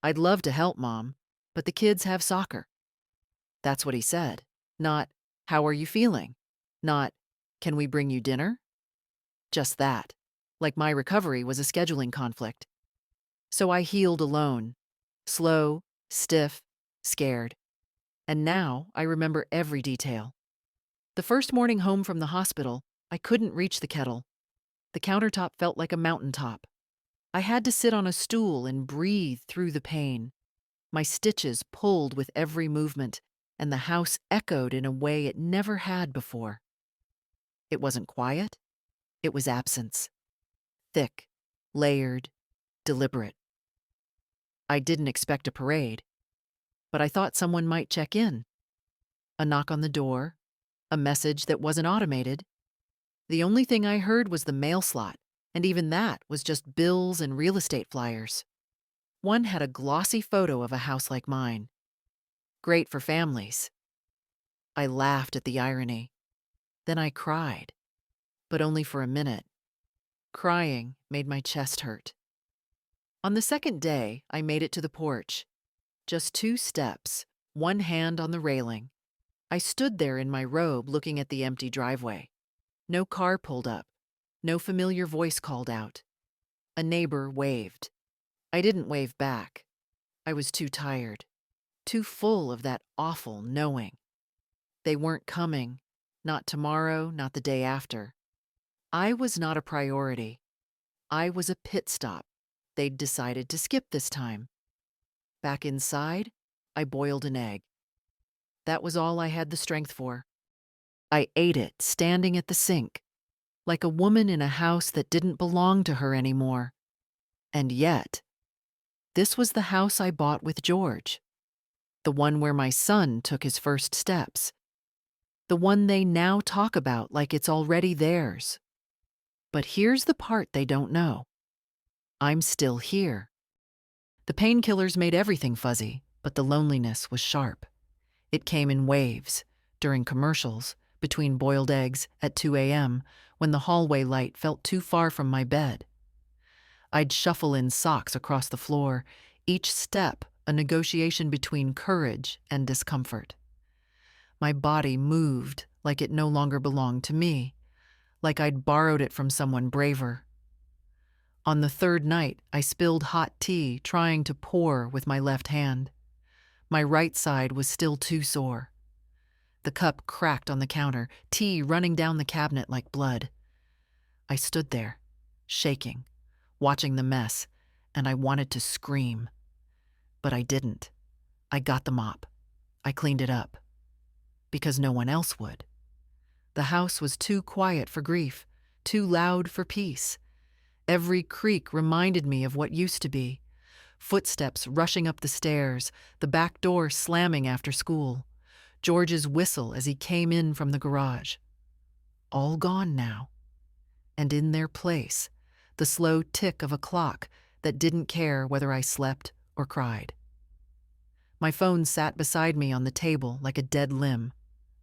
"I'd love to help, Mom, but the kids have soccer." That's what he said. Not, "How are you feeling?" Not, "Can we bring you dinner?" Just that. Like my recovery was a scheduling conflict. So I healed alone. Slow, stiff, scared. And now I remember every detail. The first morning home from the hospital, I couldn't reach the kettle. The countertop felt like a mountaintop. I had to sit on a stool and breathe through the pain. My stitches pulled with every movement, and the house echoed in a way it never had before. It wasn't quiet, it was absence. Thick, layered, deliberate. I didn't expect a parade, but I thought someone might check in. A knock on the door, a message that wasn't automated. The only thing I heard was the mail slot, and even that was just bills and real estate flyers. One had a glossy photo of a house like mine. Great for families. I laughed at the irony. Then I cried, but only for a minute. Crying made my chest hurt. On the second day, I made it to the porch. Just 2 steps, one hand on the railing. I stood there in my robe looking at the empty driveway. No car pulled up. No familiar voice called out. A neighbor waved. I didn't wave back. I was too tired, too full of that awful knowing. They weren't coming, not tomorrow, not the day after. I was not a priority. I was a pit stop. They'd decided to skip this time. Back inside, I boiled an egg. That was all I had the strength for. I ate it standing at the sink, like a woman in a house that didn't belong to her anymore. And yet, this was the house I bought with George. The one where my son took his first steps. The one they now talk about like it's already theirs. But here's the part they don't know. I'm still here. The painkillers made everything fuzzy, but the loneliness was sharp. It came in waves, during commercials, between boiled eggs at 2 a.m., when the hallway light felt too far from my bed. I'd shuffle in socks across the floor, each step a negotiation between courage and discomfort. My body moved like it no longer belonged to me, like I'd borrowed it from someone braver. On the third night, I spilled hot tea, trying to pour with my left hand. My right side was still too sore. The cup cracked on the counter, tea running down the cabinet like blood. I stood there, shaking, watching the mess, and I wanted to scream. But I didn't. I got the mop. I cleaned it up. Because no one else would. The house was too quiet for grief, too loud for peace. Every creak reminded me of what used to be. Footsteps rushing up the stairs, the back door slamming after school, George's whistle as he came in from the garage. All gone now. And in their place, the slow tick of a clock that didn't care whether I slept or cried. My phone sat beside me on the table like a dead limb.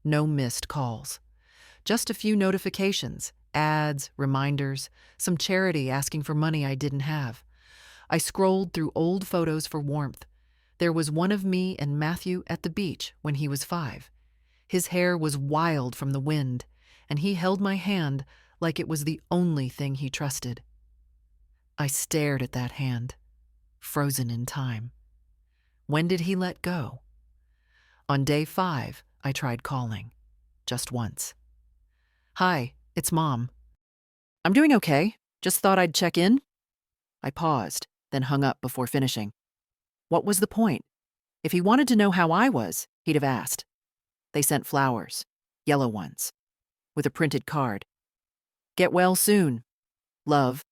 No missed calls. Just a few notifications, ads, reminders, some charity asking for money I didn't have. I scrolled through old photos for warmth. There was one of me and Matthew at the beach when he was 5. His hair was wild from the wind, and he held my hand like it was the only thing he trusted. I stared at that hand, frozen in time. When did he let go? On day 5, I tried calling. Just once. "Hi, it's Mom." "I'm doing okay. Just thought I'd check in." I paused, then hung up before finishing. What was the point? If he wanted to know how I was, he'd have asked. They sent flowers, yellow ones, with a printed card. "Get well soon. Love.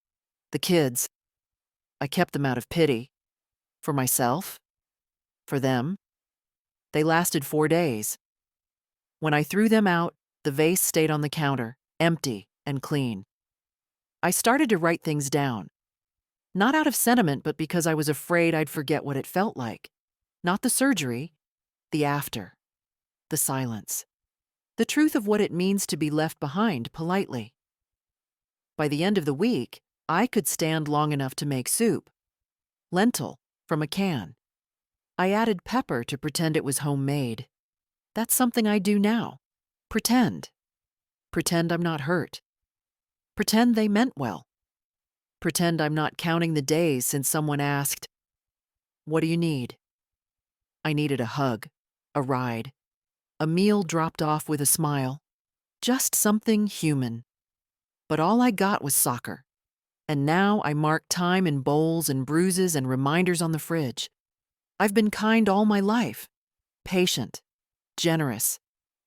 The kids." I kept them out of pity. For myself. For them. They lasted 4 days. When I threw them out, the vase stayed on the counter, empty and clean. I started to write things down. Not out of sentiment, but because I was afraid I'd forget what it felt like. Not the surgery, the after, the silence, the truth of what it means to be left behind politely. By the end of the week, I could stand long enough to make soup. Lentil, from a can. I added pepper to pretend it was homemade. That's something I do now. Pretend. Pretend I'm not hurt. Pretend they meant well. Pretend I'm not counting the days since someone asked, "What do you need?" I needed a hug, a ride, a meal dropped off with a smile. Just something human. But all I got was soccer. And now I mark time in bowls and bruises and reminders on the fridge. I've been kind all my life. Patient. Generous.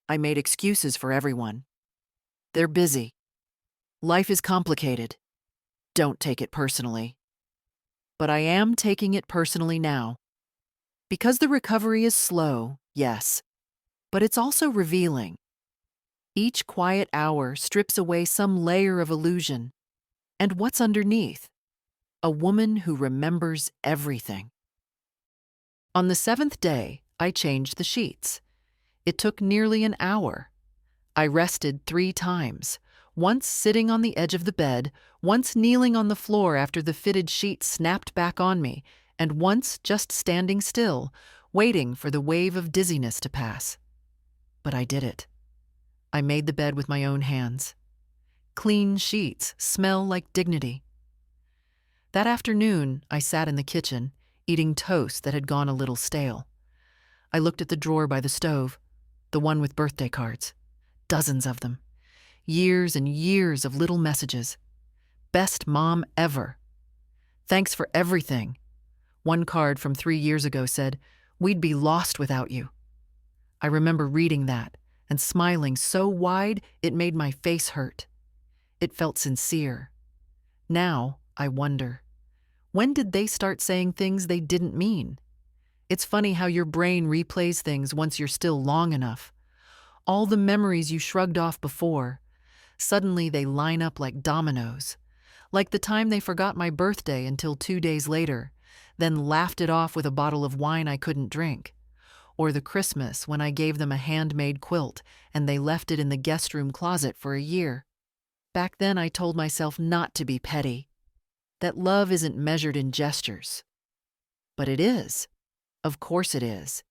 I made excuses for everyone. They're busy. Life is complicated. Don't take it personally. But I am taking it personally now. Because the recovery is slow, yes, but it's also revealing. Each quiet hour strips away some layer of illusion. And what's underneath? A woman who remembers everything. On the 7th day, I changed the sheets. It took nearly an hour. I rested 3 times, once sitting on the edge of the bed, once kneeling on the floor after the fitted sheet snapped back on me, and once just standing still, waiting for the wave of dizziness to pass. But I did it. I made the bed with my own hands. Clean sheets smell like dignity. That afternoon, I sat in the kitchen, eating toast that had gone a little stale. I looked at the drawer by the stove, the one with birthday cards. Dozens of them. Years and years of little messages. Best mom ever. Thanks for everything. One card from 3 years ago said, "We'd be lost without you." I remember reading that and smiling so wide it made my face hurt. It felt sincere. Now, I wonder, when did they start saying things they didn't mean? It's funny how your brain replays things once you're still long enough. All the memories you shrugged off before, suddenly they line up like dominoes. Like the time they forgot my birthday until 2 days later, then laughed it off with a bottle of wine I couldn't drink. Or the Christmas when I gave them a handmade quilt and they left it in the guest room closet for a year. Back then I told myself not to be petty, that love isn't measured in gestures. But it is. Of course it is.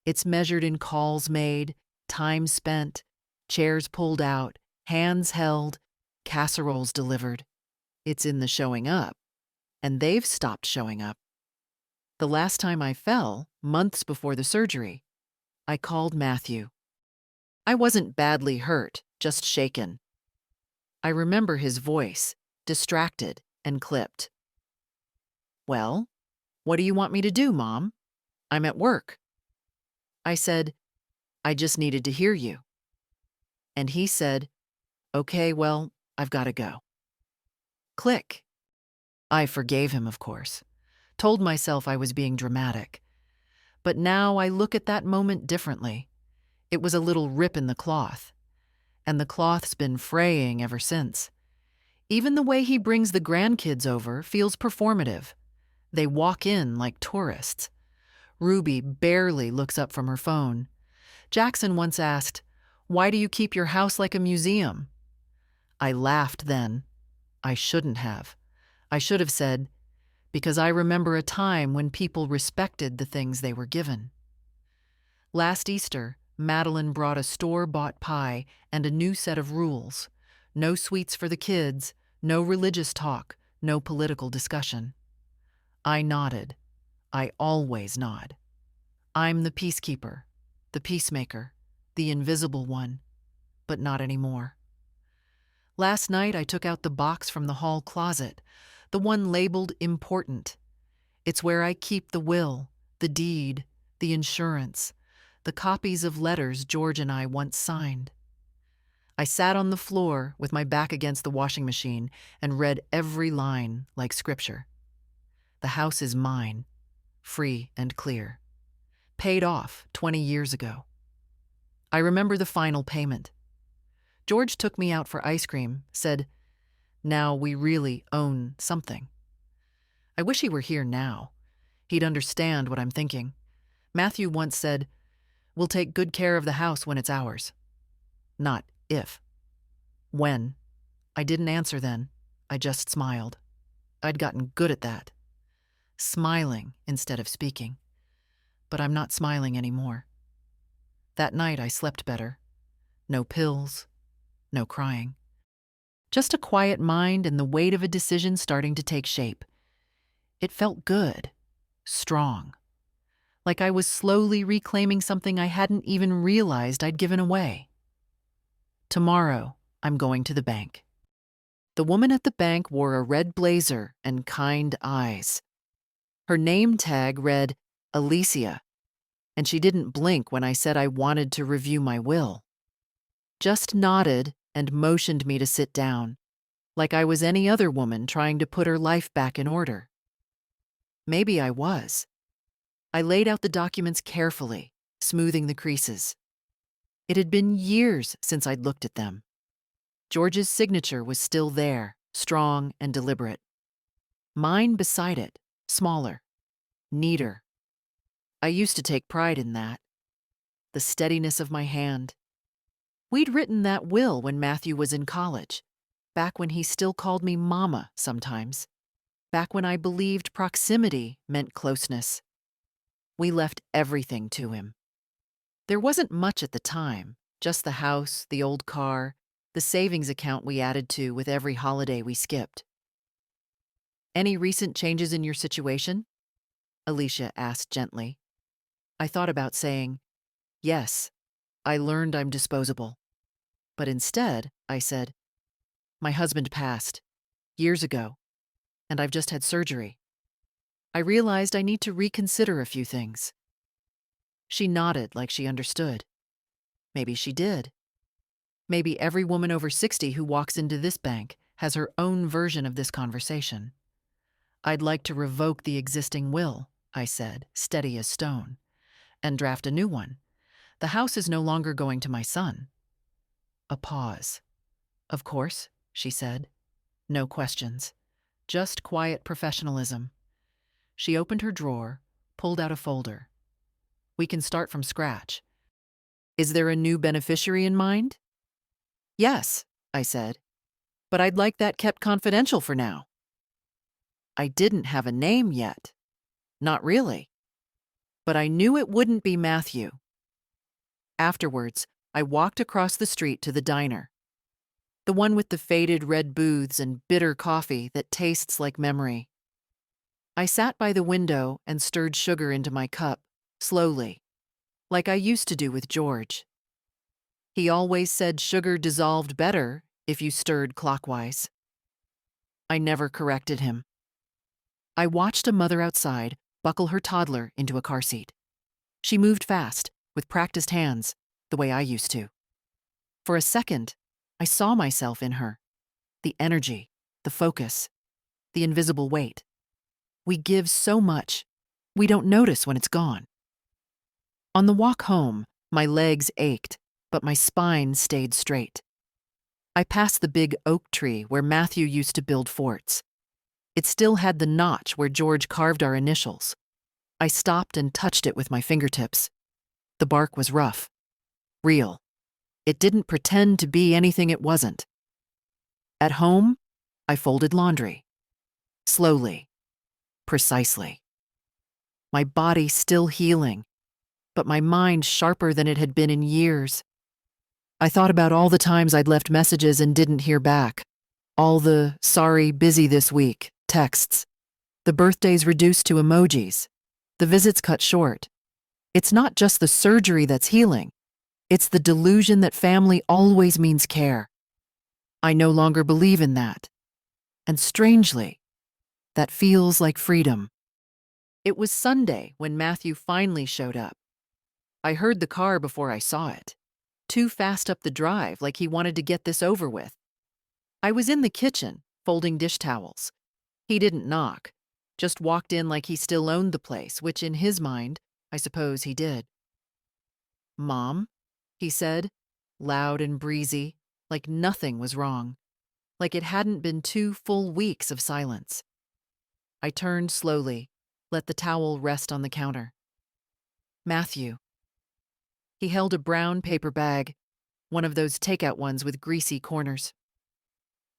It's measured in calls made, time spent, chairs pulled out, hands held, casseroles delivered. It's in the showing up. And they've stopped showing up. The last time I fell, months before the surgery, I called Matthew. I wasn't badly hurt, just shaken. I remember his voice, distracted and clipped. "Well, what do you want me to do, Mom? I'm at work." I said, "I just needed to hear you." And he said, "Okay, well, I've got to go." Click. I forgave him, of course. Told myself I was being dramatic. But now I look at that moment differently. It was a little rip in the cloth. And the cloth's been fraying ever since. Even the way he brings the grandkids over feels performative. They walk in like tourists. Ruby barely looks up from her phone. Jackson once asked, "Why do you keep your house like a museum?" I laughed then. I shouldn't have. I should have said, because I remember a time when people respected the things they were given. Last Easter, Madeline brought a store-bought pie and a new set of rules. No sweets for the kids, no religious talk, no political discussion. I nodded. I always nod. I'm the peacekeeper, the peacemaker, the invisible one, but not anymore. Last night I took out the box from the hall closet, the one labeled important. It's where I keep the will, the deed, the insurance, the copies of letters George and I once signed. I sat on the floor with my back against the washing machine and read every line like scripture. The house is mine, free and clear. Paid off 20 years ago. I remember the final payment. George took me out for ice cream, said, "Now we really own something." I wish he were here now. He'd understand what I'm thinking. Matthew once said, "We'll take good care of the house when it's ours." Not if. When. I didn't answer then. I just smiled. I'd gotten good at that. smiling instead of speaking. But I'm not smiling anymore. That night I slept better. No pills, no crying. Just a quiet mind and the weight of a decision starting to take shape. It felt good, strong, like I was slowly reclaiming something I hadn't even realized I'd given away. Tomorrow, I'm going to the bank. The woman at the bank wore a red blazer and kind eyes. Her name tag read Alicia, and she didn't blink when I said I wanted to review my will. Just nodded and motioned me to sit down, like I was any other woman trying to put her life back in order. Maybe I was. I laid out the documents carefully, smoothing the creases. It had been years since I'd looked at them. George's signature was still there, strong and deliberate. Mine beside it, smaller, neater. I used to take pride in that. The steadiness of my hand. We'd written that will when Matthew was in college, back when he still called me Mama sometimes, back when I believed proximity meant closeness. We left everything to him. There wasn't much at the time, just the house, the old car, the savings account we added to with every holiday we skipped. Any recent changes in your situation? Alicia asked gently. I thought about saying, yes, I learned I'm disposable. But instead, I said, my husband passed, years ago, and I've just had surgery. I realized I need to reconsider a few things. She nodded like she understood. Maybe she did. Maybe every woman over 60 who walks into this bank has her own version of this conversation. I'd like to revoke the existing will, I said, steady as stone, and draft a new one. The house is no longer going to my son. A pause. Of course, she said. No questions. Just quiet professionalism. She opened her drawer, pulled out a folder. We can start from scratch. Is there a new beneficiary in mind? Yes, I said, but I'd like that kept confidential for now. I didn't have a name yet. Not really. But I knew it wouldn't be Matthew. Afterwards, I walked across the street to the diner. The one with the faded red booths and bitter coffee that tastes like memory. I sat by the window and stirred sugar into my cup, slowly, like I used to do with George. He always said sugar dissolved better if you stirred clockwise. I never corrected him. I watched a mother outside buckle her toddler into a car seat. She moved fast, with practiced hands, the way I used to. For a second, I saw myself in her. The energy, the focus, the invisible weight. We give so much, we don't notice when it's gone. On the walk home, my legs ached, but my spine stayed straight. I passed the big oak tree where Matthew used to build forts. It still had the notch where George carved our initials. I stopped and touched it with my fingertips. The bark was rough, real. It didn't pretend to be anything it wasn't. At home, I folded laundry. Slowly, precisely. My body still healing, but my mind sharper than it had been in years. I thought about all the times I'd left messages and didn't hear back. All the "sorry, busy this week" texts. The birthdays reduced to emojis. The visits cut short. It's not just the surgery that's healing. It's the delusion that family always means care. I no longer believe in that. And strangely, that feels like freedom. It was Sunday when Matthew finally showed up. I heard the car before I saw it. Too fast up the drive, like he wanted to get this over with. I was in the kitchen, folding dish towels. He didn't knock, just walked in like he still owned the place, which in his mind, I suppose he did. "Mom," he said, loud and breezy, like nothing was wrong, like it hadn't been 2 full weeks of silence. I turned slowly, let the towel rest on the counter. Matthew. He held a brown paper bag, one of those takeout ones with greasy corners.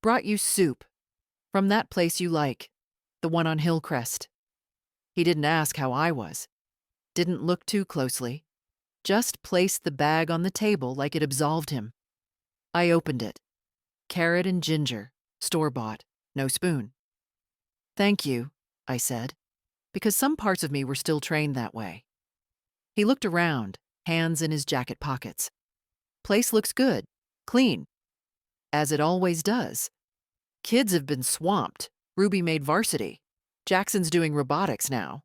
"Brought you soup. From that place you like, the one on Hillcrest." He didn't ask how I was, didn't look too closely, just placed the bag on the table like it absolved him. I opened it. Carrot and ginger, store-bought, no spoon. "Thank you," I said, because some parts of me were still trained that way. He looked around, hands in his jacket pockets. "Place looks good, clean, as it always does. Kids have been swamped. Ruby made varsity. Jackson's doing robotics now."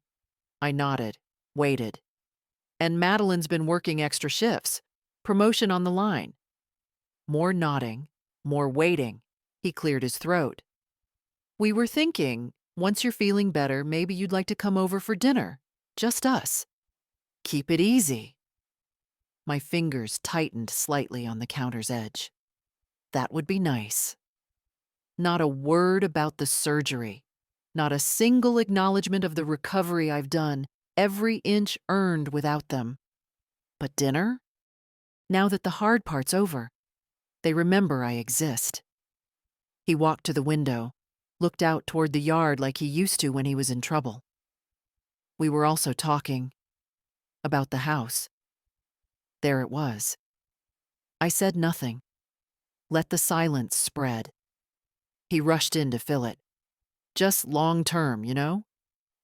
I nodded, waited. "And Madeline's been working extra shifts. Promotion on the line." More nodding, more waiting. He cleared his throat. "We were thinking, once you're feeling better, maybe you'd like to come over for dinner. Just us. Keep it easy." My fingers tightened slightly on the counter's edge. That would be nice. Not a word about the surgery. Not a single acknowledgement of the recovery I've done, every inch earned without them. But dinner? Now that the hard part's over, they remember I exist. He walked to the window, looked out toward the yard like he used to when he was in trouble. We were also talking about the house. There it was. I said nothing. Let the silence spread. He rushed in to fill it. "Just long term, you know?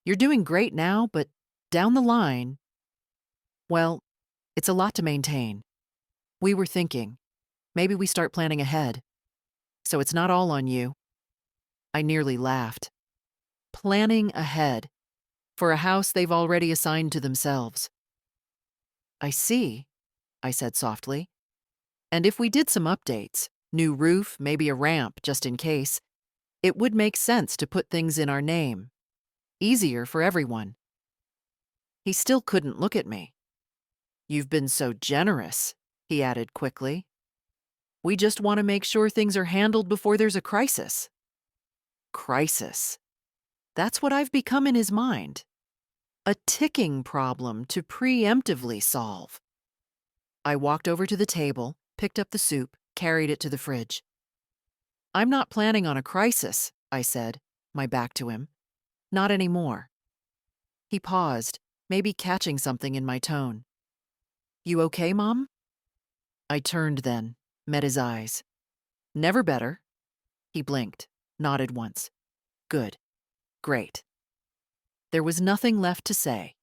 You're doing great now, but down the line, well, it's a lot to maintain. We were thinking, maybe we start planning ahead. So it's not all on you." I nearly laughed. Planning ahead for a house they've already assigned to themselves. "I see," I said softly. "And if we did some updates, new roof, maybe a ramp just in case, it would make sense to put things in our name. Easier for everyone." He still couldn't look at me. "You've been so generous," he added quickly. "We just want to make sure things are handled before there's a crisis." Crisis. That's what I've become in his mind. A ticking problem to preemptively solve. I walked over to the table, picked up the soup, carried it to the fridge. "I'm not planning on a crisis," I said, my back to him. "Not anymore." He paused, maybe catching something in my tone. "You okay, Mom?" I turned then, met his eyes. "Never better." He blinked, nodded once. "Good. Great." There was nothing left to say.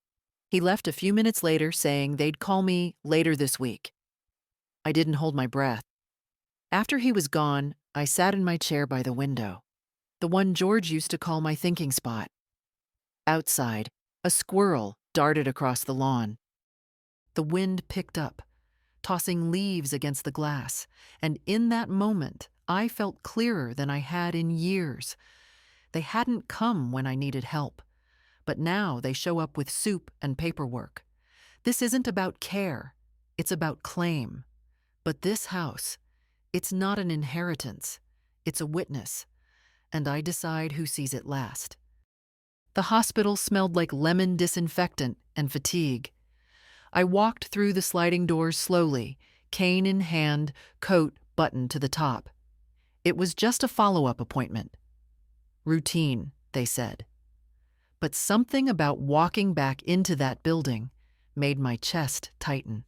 He left a few minutes later saying they'd call me later this week. I didn't hold my breath. After he was gone, I sat in my chair by the window, the one George used to call my thinking spot. Outside, a squirrel darted across the lawn. The wind picked up, tossing leaves against the glass, and in that moment, I felt clearer than I had in years. They hadn't come when I needed help, but now they show up with soup and paperwork. This isn't about care, it's about claim. But this house, it's not an inheritance, it's a witness, and I decide who sees it last. The hospital smelled like lemon disinfectant and fatigue. I walked through the sliding doors slowly, cane in hand, coat buttoned to the top. It was just a follow-up appointment. Routine, they said. But something about walking back into that building made my chest tighten.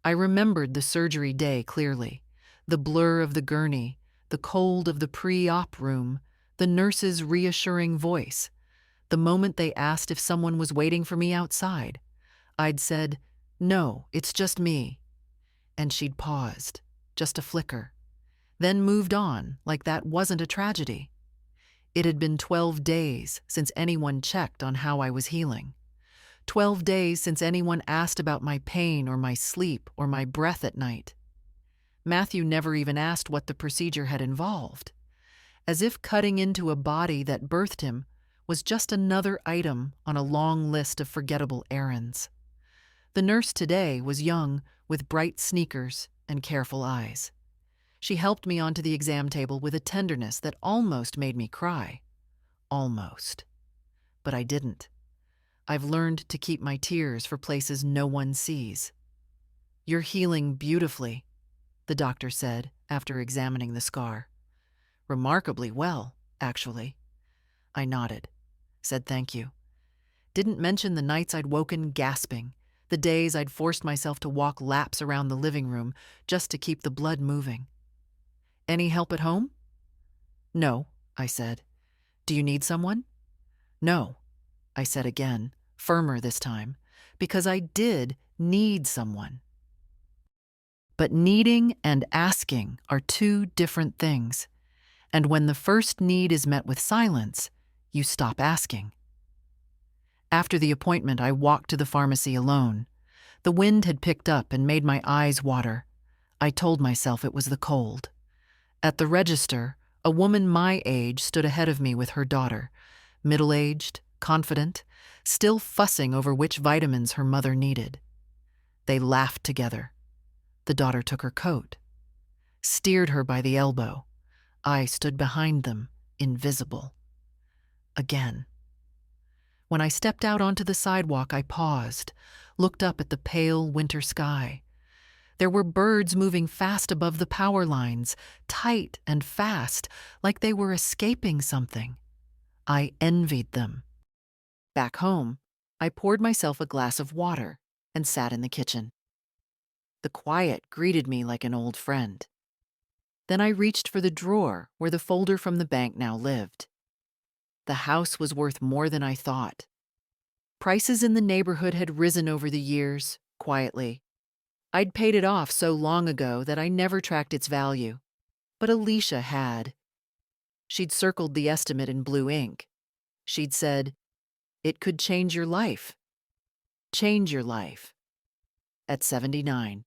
I remembered the surgery day clearly, the blur of the gurney, the cold of the pre-op room, the nurse's reassuring voice. The moment they asked if someone was waiting for me outside, I'd said, "No, it's just me." And she'd paused, just a flicker, then moved on like that wasn't a tragedy. It had been 12 days since anyone checked on how I was healing. 12 days since anyone asked about my pain or my sleep or my breath at night. Matthew never even asked what the procedure had involved, as if cutting into a body that birthed him was just another item on a long list of forgettable errands. The nurse today was young, with bright sneakers and careful eyes. She helped me onto the exam table with a tenderness that almost made me cry. Almost. But I didn't. I've learned to keep my tears for places no one sees. "You're healing beautifully," the doctor said after examining the scar. "Remarkably well, actually." I nodded, said thank you. Didn't mention the nights I'd woken gasping, the days I'd forced myself to walk laps around the living room just to keep the blood moving. Any help at home? No, I said. Do you need someone? No, I said again, firmer this time, because I did need someone. But needing and asking are two different things, and when the first need is met with silence, you stop asking. After the appointment, I walked to the pharmacy alone. The wind had picked up and made my eyes water. I told myself it was the cold. At the register, a woman my age stood ahead of me with her daughter, middle-aged, confident, still fussing over which vitamins her mother needed. They laughed together. The daughter took her coat, steered her by the elbow. I stood behind them, invisible. Again. When I stepped out onto the sidewalk, I paused, looked up at the pale winter sky. There were birds moving fast above the power lines, tight and fast, like they were escaping something. I envied them. Back home, I poured myself a glass of water and sat in the kitchen. The quiet greeted me like an old friend. Then I reached for the drawer where the folder from the bank now lived. The house was worth more than I thought. Prices in the neighborhood had risen over the years, quietly. I'd paid it off so long ago that I never tracked its value. But Alicia had. She'd circled the estimate in blue ink. She'd said, "It could change your life. Change your life." At 79.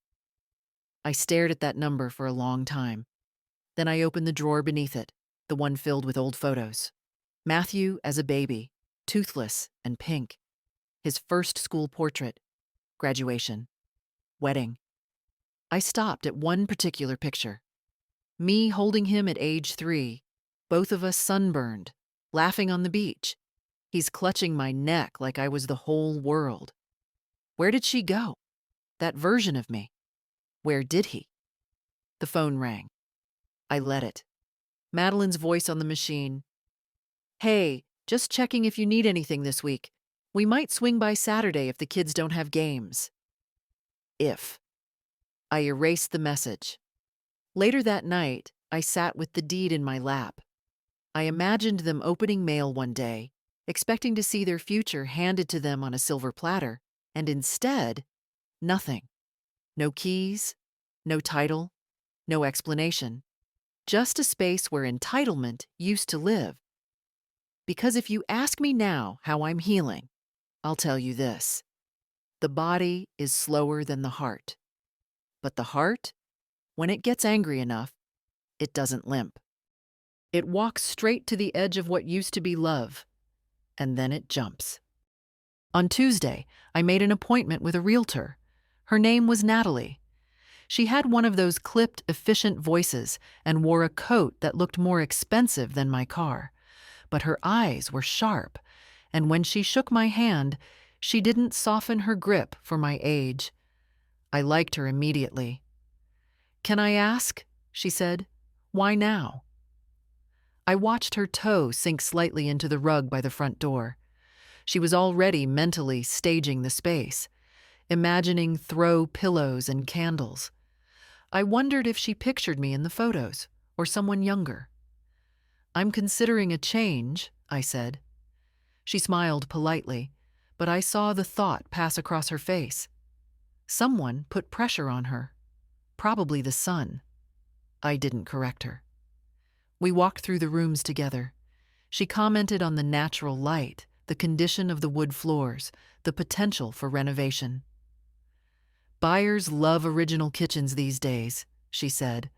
I stared at that number for a long time. Then I opened the drawer beneath it, the one filled with old photos. Matthew as a baby, toothless and pink. His first school portrait. Graduation. Wedding. I stopped at one particular picture. Me holding him at age 3, both of us sunburned, laughing on the beach. He's clutching my neck like I was the whole world. Where did she go? That version of me. Where did he? The phone rang. I let it. Madeline's voice on the machine. "Hey, just checking if you need anything this week. We might swing by Saturday if the kids don't have games." If. I erased the message. Later that night, I sat with the deed in my lap. I imagined them opening mail one day, expecting to see their future handed to them on a silver platter, and instead, nothing. No keys, no title, no explanation. Just a space where entitlement used to live. Because if you ask me now how I'm healing, I'll tell you this. The body is slower than the heart. But the heart, when it gets angry enough, it doesn't limp. It walks straight to the edge of what used to be love, and then it jumps. On Tuesday, I made an appointment with a realtor. Her name was Natalie. She had one of those clipped, efficient voices and wore a coat that looked more expensive than my car. But her eyes were sharp, and when she shook my hand, she didn't soften her grip for my age. I liked her immediately. "Can I ask?" she said. "Why now?" I watched her toe sink slightly into the rug by the front door. She was already mentally staging the space, imagining throw pillows and candles. I wondered if she pictured me in the photos, or someone younger. "I'm considering a change," I said. She smiled politely, but I saw the thought pass across her face. Someone put pressure on her. Probably the sun. I didn't correct her. We walked through the rooms together. She commented on the natural light, the condition of the wood floors, the potential for renovation. "Buyers love original kitchens these days," she said,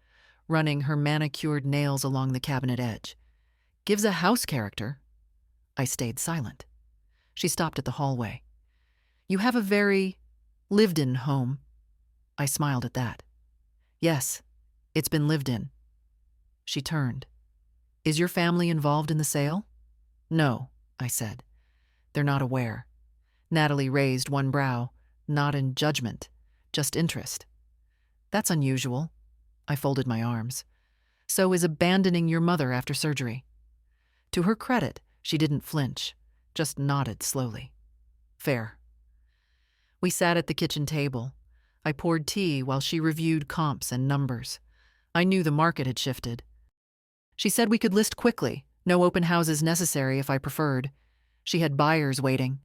running her manicured nails along the cabinet edge. "Gives a house character." I stayed silent. She stopped at the hallway. "You have a very lived-in home." I smiled at that. "Yes, it's been lived in." She turned. "Is your family involved in the sale?" "No," I said. "They're not aware." Natalie raised one brow, not in judgment, just interest. "That's unusual." I folded my arms. "So is abandoning your mother after surgery." To her credit, she didn't flinch, just nodded slowly. Fair. We sat at the kitchen table. I poured tea while she reviewed comps and numbers. I knew the market had shifted. She said we could list quickly, no open houses necessary if I preferred. She had buyers waiting.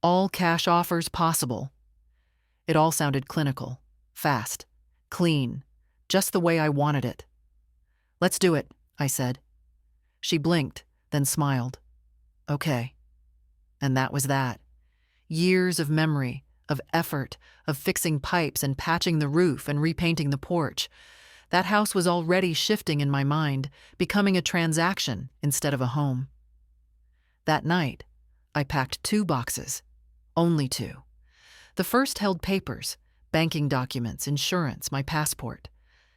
All cash offers possible. It all sounded clinical, fast, clean, just the way I wanted it. Let's do it, I said. She blinked, then smiled. Okay. And that was that. Years of memory, of effort, of fixing pipes and patching the roof and repainting the porch. That house was already shifting in my mind, becoming a transaction instead of a home. That night, I packed 2 boxes. Only 2. The first held papers, banking documents, insurance, my passport.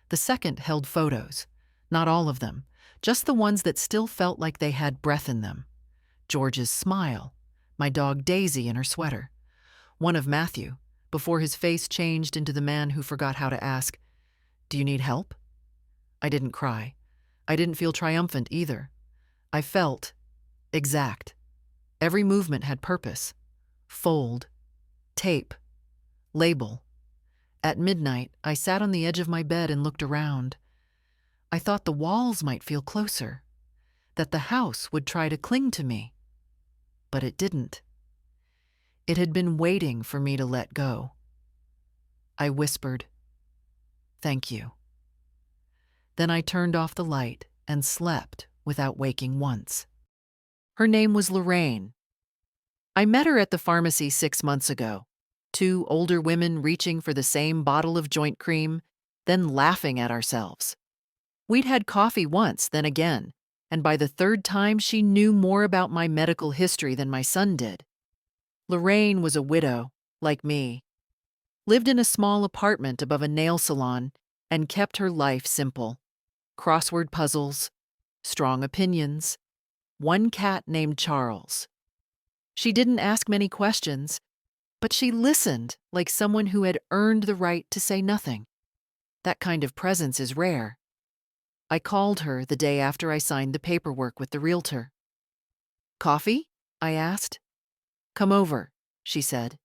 The second held photos. Not all of them, just the ones that still felt like they had breath in them. George's smile, my dog Daisy in her sweater. One of Matthew, before his face changed into the man who forgot how to ask, "Do you need help?" I didn't cry. I didn't feel triumphant either. I felt exact. Every movement had purpose. Fold, tape, label. At midnight, I sat on the edge of my bed and looked around. I thought the walls might feel closer, that the house would try to cling to me. But it didn't. It had been waiting for me to let go. I whispered, "Thank you." Then I turned off the light and slept without waking once. Her name was Lorraine. I met her at the pharmacy 6 months ago. 2 older women reaching for the same bottle of joint cream, then laughing at ourselves. We'd had coffee once, then again, and by the 3rd time she knew more about my medical history than my son did. Lorraine was a widow, like me, lived in a small apartment above a nail salon, and kept her life simple. Crossword puzzles, strong opinions, 1 cat named Charles. She didn't ask many questions, but she listened like someone who had earned the right to say nothing. That kind of presence is rare. I called her the day after I signed the paperwork with the realtor. "Coffee?" I asked. "Come over," she said.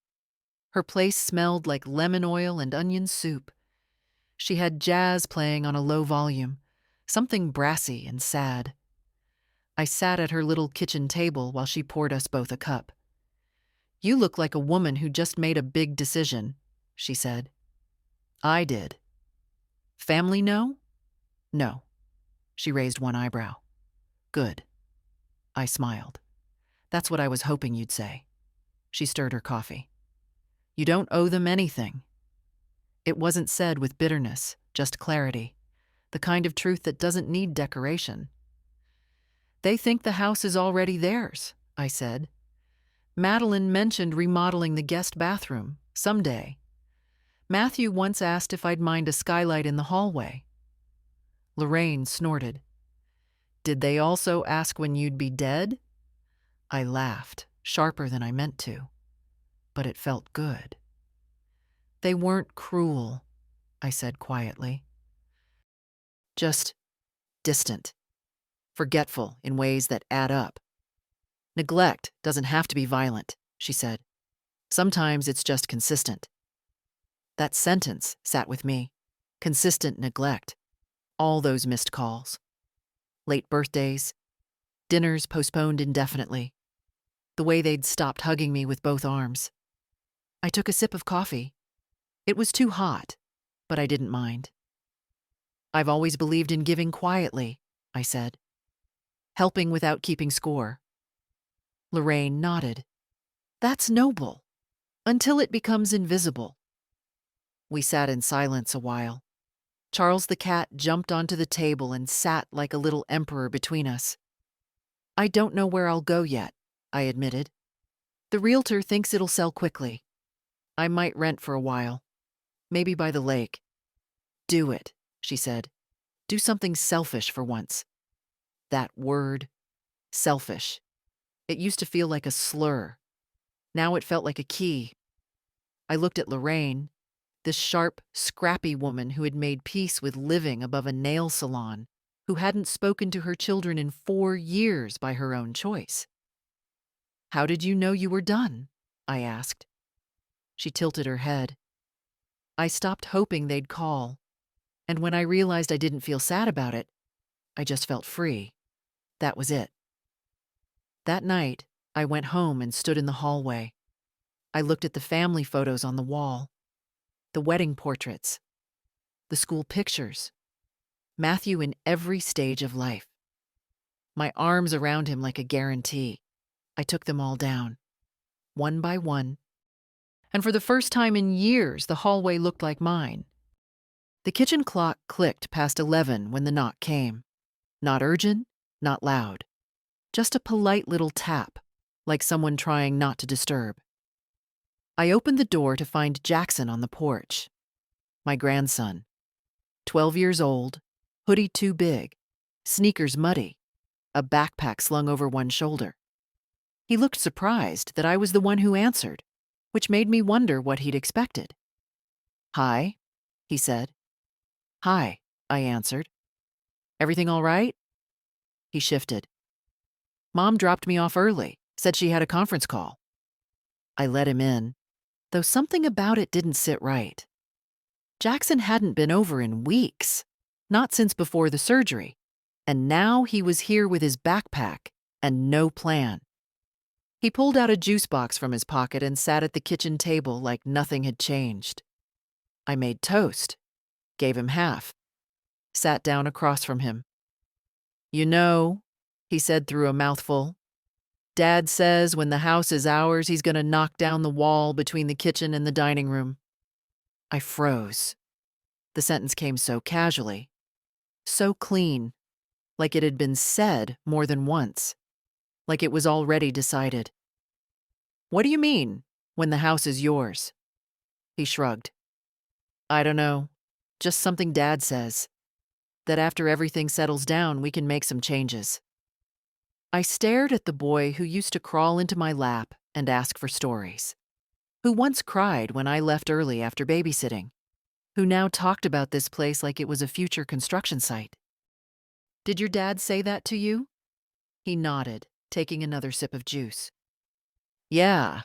Her place smelled like lemon oil and onion soup. She had jazz playing on a low volume, something brassy and sad. I sat at her little kitchen table while she poured us both a cup. "You look like a woman who just made a big decision," she said. I did. "Family know?" "No." She raised one eyebrow. "Good." I smiled. "That's what I was hoping you'd say." She stirred her coffee. "You don't owe them anything." It wasn't said with bitterness, just clarity, the kind of truth that doesn't need decoration. "They think the house is already theirs," I said. "Madeline mentioned remodeling the guest bathroom, someday. Matthew once asked if I'd mind a skylight in the hallway." Lorraine snorted. "Did they also ask when you'd be dead?" I laughed, sharper than I meant to, but it felt good. "They weren't cruel," I said quietly. "Just distant, forgetful in ways that add up. Neglect doesn't have to be violent," she said. "Sometimes it's just consistent." That sentence sat with me. Consistent neglect. All those missed calls. Late birthdays. Dinners postponed indefinitely. The way they'd stopped hugging me with both arms. I took a sip of coffee. It was too hot, but I didn't mind. "I've always believed in giving quietly," I said. "Helping without keeping score." Lorraine nodded. "That's noble. Until it becomes invisible." We sat in silence a while. Charles the cat jumped onto the table and sat like a little emperor between us. "I don't know where I'll go yet," I admitted. "The realtor thinks it'll sell quickly. I might rent for a while. Maybe by the lake." "Do it," she said. "Do something selfish for once." That word, selfish. It used to feel like a slur. Now it felt like a key. I looked at Lorraine, this sharp, scrappy woman who had made peace with living above a nail salon, who hadn't spoken to her children in 4 years by her own choice. "How did you know you were done?" I asked. She tilted her head. I stopped hoping they'd call, and when I realized I didn't feel sad about it, I just felt free. That was it. That night, I went home and stood in the hallway. I looked at the family photos on the wall, the wedding portraits, the school pictures, Matthew in every stage of life. My arms around him like a guarantee. I took them all down, one by one, and for the first time in years, the hallway looked like mine. The kitchen clock clicked past 11 when the knock came. Not urgent, not loud. Just a polite little tap, like someone trying not to disturb. I opened the door to find Jackson on the porch. My grandson. 12 years old, hoodie too big, sneakers muddy, a backpack slung over one shoulder. He looked surprised that I was the one who answered, which made me wonder what he'd expected. "Hi," he said. "Hi," I answered. "Everything all right?" He shifted. "Mom dropped me off early, said she had a conference call." I let him in, though something about it didn't sit right. Jackson hadn't been over in weeks, not since before the surgery, and now he was here with his backpack and no plan. He pulled out a juice box from his pocket and sat at the kitchen table like nothing had changed. I made toast, gave him half, sat down across from him. "You know," he said through a mouthful, "Dad says when the house is ours, he's going to knock down the wall between the kitchen and the dining room." I froze. The sentence came so casually, so clean, like it had been said more than once, like it was already decided. "What do you mean, when the house is yours?" He shrugged. "I don't know. Just something Dad says. That after everything settles down, we can make some changes." I stared at the boy who used to crawl into my lap and ask for stories, who once cried when I left early after babysitting, who now talked about this place like it was a future construction site. "Did your dad say that to you?" He nodded, taking another sip of juice. "Yeah.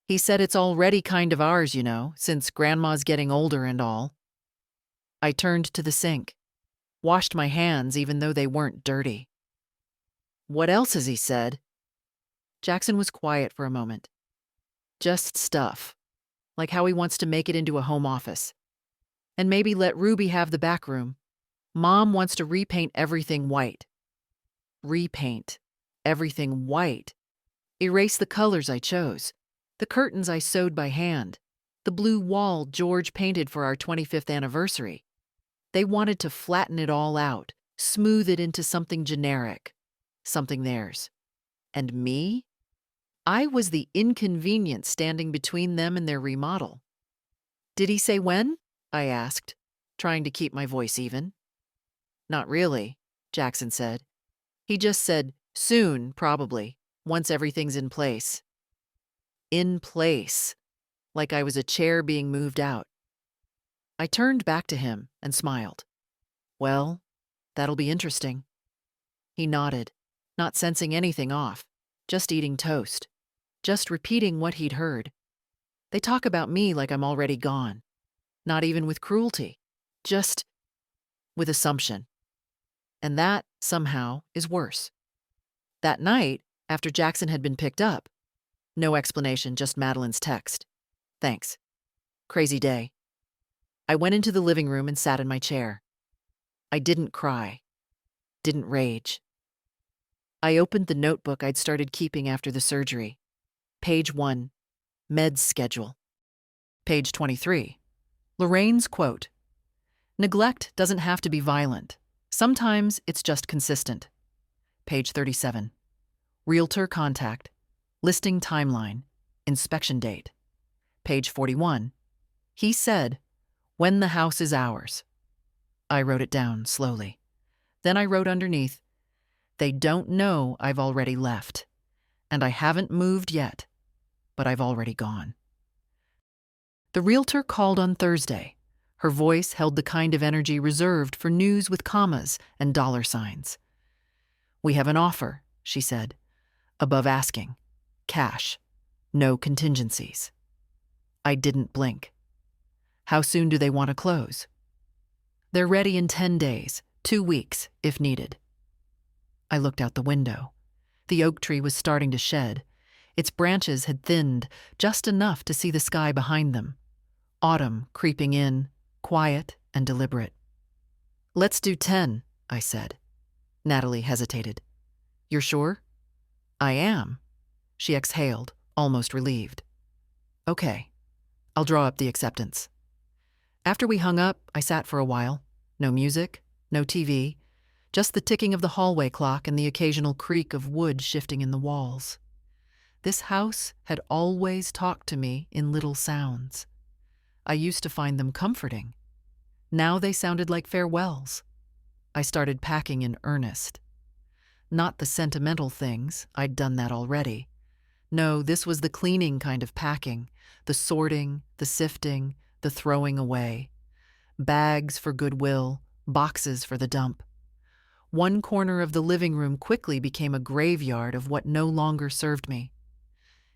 He said it's already kind of ours, you know, since Grandma's getting older and all." I turned to the sink, washed my hands even though they weren't dirty. "What else has he said?" Jackson was quiet for a moment. "Just stuff, like how he wants to make it into a home office. And maybe let Ruby have the back room. Mom wants to repaint everything white." Repaint everything white. Erase the colors I chose, the curtains I sewed by hand, the blue wall George painted for our 25th anniversary. They wanted to flatten it all out, smooth it into something generic, something theirs. And me? I was the inconvenience standing between them and their remodel. "Did he say when?" I asked, trying to keep my voice even. "Not really," Jackson said. "He just said, soon, probably, once everything's in place." In place, like I was a chair being moved out. I turned back to him and smiled. "Well, that'll be interesting." He nodded, not sensing anything off, just eating toast, just repeating what he'd heard. They talk about me like I'm already gone, not even with cruelty, just with assumption. And that, somehow, is worse. That night, after Jackson had been picked up, no explanation, just Madeline's text. "Thanks. Crazy day." I went into the living room and sat in my chair. I didn't cry, didn't rage. I opened the notebook I'd started keeping after the surgery. Page 1, meds schedule. Page 23, Lorraine's quote, "Neglect doesn't have to be violent. Sometimes it's just consistent." Page 37, realtor contact, listing timeline, inspection date. Page 41, he said, "When the house is ours." I wrote it down slowly. Then I wrote underneath, "They don't know I've already left, and I haven't moved yet, but I've already gone." The realtor called on Thursday. Her voice held the kind of energy reserved for news with commas and dollar signs. "We have an offer," she said, "above asking. Cash. No contingencies. I didn't blink. How soon do they want to close? They're ready in 10 days, 2 weeks, if needed. I looked out the window. The oak tree was starting to shed. Its branches had thinned just enough to see the sky behind them. Autumn creeping in, quiet and deliberate. "Let's do 10, I said. Natalie hesitated. "You're sure?" "I am." She exhaled, almost relieved. "Okay, I'll draw up the acceptance." After we hung up, I sat for a while. No music, no TV, just the ticking of the hallway clock and the occasional creak of wood shifting in the walls. This house had always talked to me in little sounds. I used to find them comforting. Now they sounded like farewells. I started packing in earnest. Not the sentimental things, I'd done that already. No, this was the cleaning kind of packing, the sorting, the sifting, the throwing away. Bags for goodwill, boxes for the dump. One corner of the living room quickly became a graveyard of what no longer served me.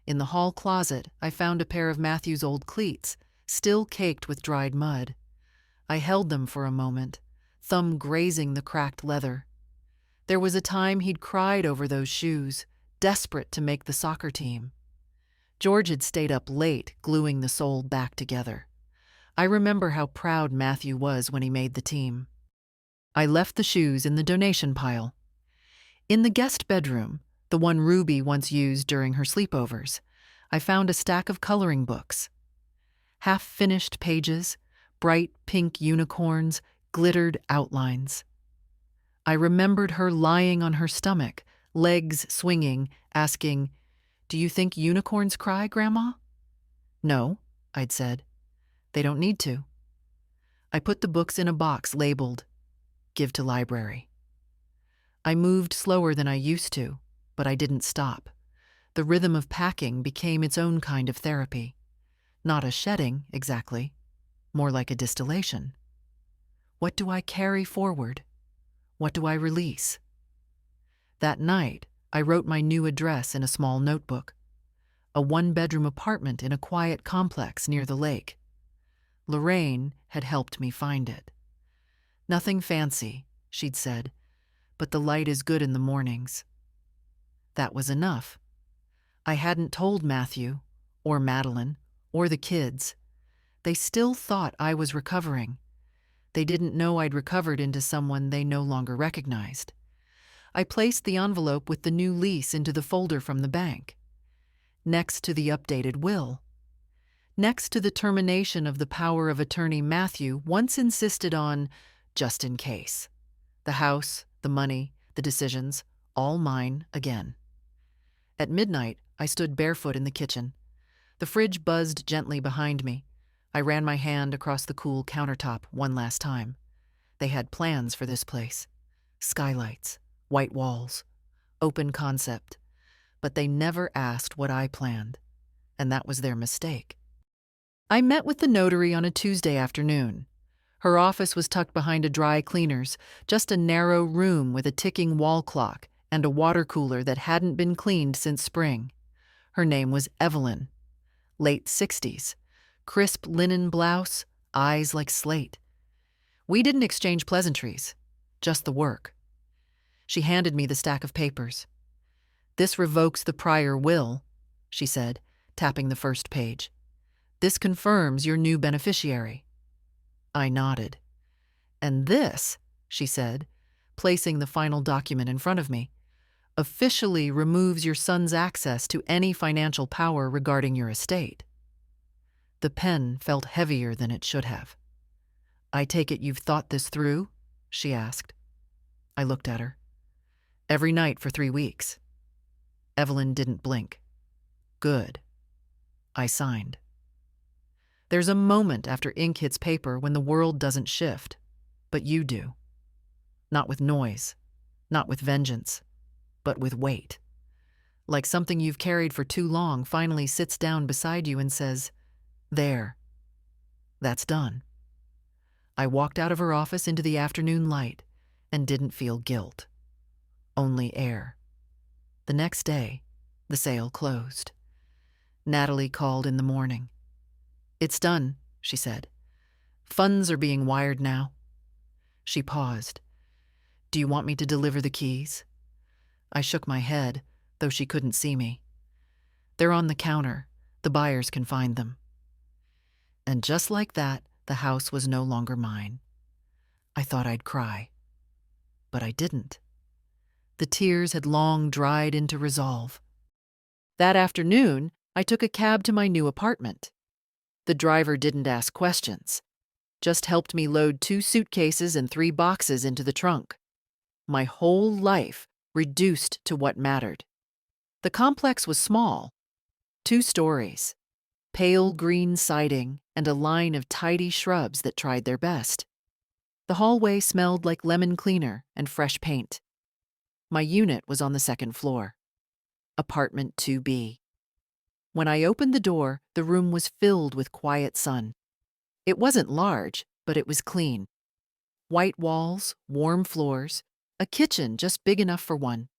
In the hall closet, I found a pair of Matthew's old cleats, still caked with dried mud. I held them for a moment, thumb grazing the cracked leather. There was a time he'd cried over those shoes, desperate to make the soccer team. George had stayed up late, gluing the sole back together. I remember how proud Matthew was when he made the team. I left the shoes in the donation pile. In the guest bedroom, the one Ruby once used during her sleepovers, I found a stack of coloring books. Half-finished pages, bright pink unicorns, glittered outlines. I remembered her lying on her stomach, legs swinging, asking, "Do you think unicorns cry, Grandma?" "No," I'd said. "They don't need to." I put the books in a box labeled, "Give to Library." I moved slower than I used to, but I didn't stop. The rhythm of packing became its own kind of therapy. Not a shedding, exactly. More like a distillation. What do I carry forward? What do I release? That night, I wrote my new address in a small notebook. A one-bedroom apartment in a quiet complex near the lake. Lorraine had helped me find it. "Nothing fancy," she'd said, "but the light is good in the mornings." That was enough. I hadn't told Matthew, or Madeline, or the kids. They still thought I was recovering. They didn't know I'd recovered into someone they no longer recognized. I placed the envelope with the new lease into the folder from the bank. Next to the updated will. Next to the termination of the power of attorney Matthew once insisted on, just in case. The house, the money, the decisions, all mine again. At midnight, I stood barefoot in the kitchen. The fridge buzzed gently behind me. I ran my hand across the cool countertop one last time. They had plans for this place. Skylights, white walls, open concept. But they never asked what I planned, and that was their mistake. I met with the notary on a Tuesday afternoon. Her office was tucked behind a dry cleaner's, just a narrow room with a ticking wall clock and a water cooler that hadn't been cleaned since spring. Her name was Evelyn. Late 60s. Crisp linen blouse, eyes like slate. We didn't exchange pleasantries, just the work. She handed me the stack of papers. "This revokes the prior will," she said, tapping the first page. "This confirms your new beneficiary." I nodded. "And this," she said, placing the final document in front of me, "officially removes your son's access to any financial power regarding your estate." The pen felt heavier than it should have. "I take it you've thought this through?" she asked. I looked at her. "Every night for 3 weeks." Evelyn didn't blink. "Good." I signed. There's a moment after ink hits paper when the world doesn't shift, but you do. Not with noise, not with vengeance, but with weight. Like something you've carried for too long finally sits down beside you and says, "There. That's done." I walked out of her office into the afternoon light and didn't feel guilt. Only air. The next day, the sale closed. Natalie called in the morning. "It's done," she said. "Funds are being wired now." She paused. "Do you want me to deliver the keys?" I shook my head, though she couldn't see me. "They're on the counter. The buyers can find them." And just like that, the house was no longer mine. I thought I'd cry, but I didn't. The tears had long dried into resolve. That afternoon, I took a cab to my new apartment. The driver didn't ask questions, just helped me load 2 suitcases and 3 boxes into the trunk. My whole life reduced to what mattered. The complex was small, 2 stories, pale green siding, and a line of tidy shrubs that tried their best. The hallway smelled like lemon cleaner and fresh paint. My unit was on the 2nd floor, apartment 2B. When I opened the door, the room was filled with quiet sun. It wasn't large, but it was clean. White walls, warm floors, a kitchen just big enough for one.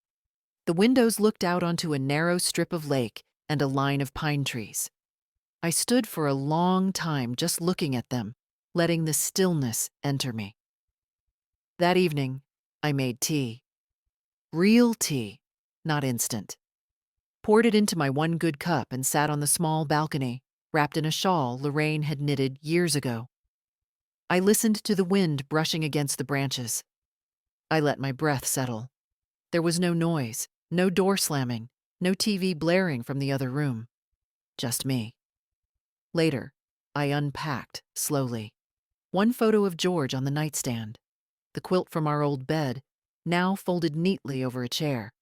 The windows looked out onto a narrow strip of lake and a line of pine trees. I stood for a long time just looking at them, letting the stillness enter me. That evening, I made tea. Real tea, not instant. Poured it into my one good cup and sat on the small balcony, wrapped in a shawl Lorraine had knitted years ago. I listened to the wind brushing against the branches. I let my breath settle. There was no noise, no door slamming, no TV blaring from the other room. Just me. Later, I unpacked slowly. One photo of George on the nightstand, the quilt from our old bed, now folded neatly over a chair.